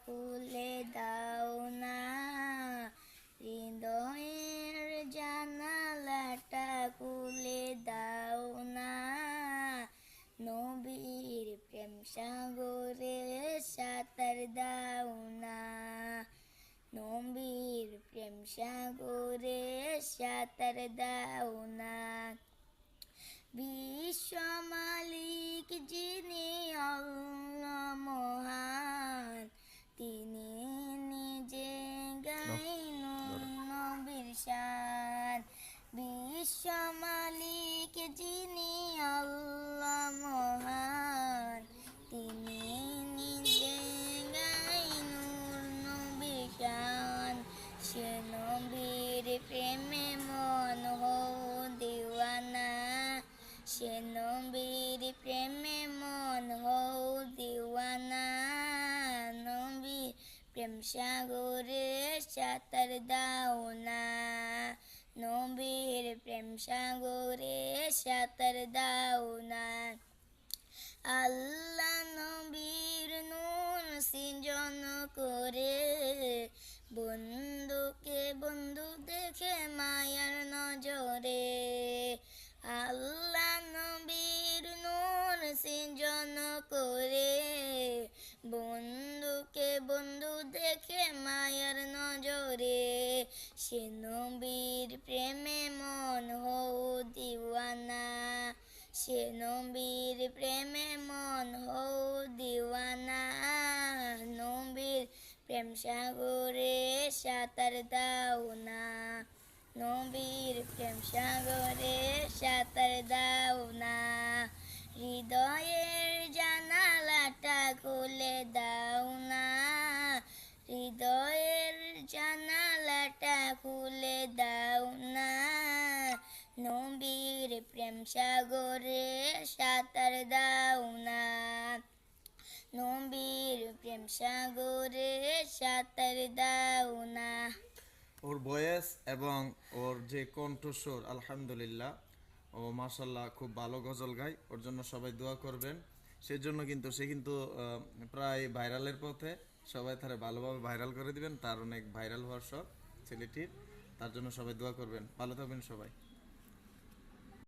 খুলে দাও না, হৃদয়ের জানালাটা খুলে দাও না, নবীর প্রেম সাগরে সাঁতার দাও না, নবীর প্রেম সাগরে সাঁতার দাও না। বিশ্ব মালিক যিনি আল্লাহ মহান, তিনি নিজে গাইন নবীর শান। বিশ্ব মালিক যিনি আল্লাহ মহান, তিনি নিজে গাইন নবীর শান। সে নবীর প্রেমে মন হও দিওয়ানা, সে নবীর প্রেমে মন হও দিওয়ানা, নবীর প্রেম সাগরে সাঁতার দাও না, নবীর প্রেম সাগরে সাঁতার দাও না। আল্লাহ নবীর নূর সৃজন করে, বন্ধুকে বন্ধু দেখে মায়ার নজরে, আল্লাহ নবীর নূর সৃজন করে, বন্ধুকে বন্ধু দেখে মায়ার নজরে, সে নবীর প্রেমে মন হও দিওয়ানা, সে নবীর প্রেমে মন হও দিওয়ানা, নবীর প্রেম সাগরে সাঁতার দাও না, নবীর প্রেম সাগরে সাঁতার দাও না, হৃদয়ের জানালাটা খুলে দাও না, হৃদয়ের জানালাটা খুলে দাও না, নবীর প্রেম সাগরে সাঁতার দাও না, নবীর প্রেম সাগরে সাঁতার দাও না। ওর ভয়েস এবং ওর যে কণ্ঠস্বর আলহামদুলিল্লাহ, ও মাশাল্লাহ খুব ভালো গজল গায়। ওর জন্য সবাই দোয়া করবেন। সেজন্য কিন্তু সে কিন্তু প্রায় ভাইরালের পথে। সবাই তারা ভালোভাবে ভাইরাল করে দিবেন। তার অনেক ভাইরাল হওয়ার শখ ছেলেটির। তার জন্য সবাই দোয়া করবেন। ভালো থাকবেন সবাই।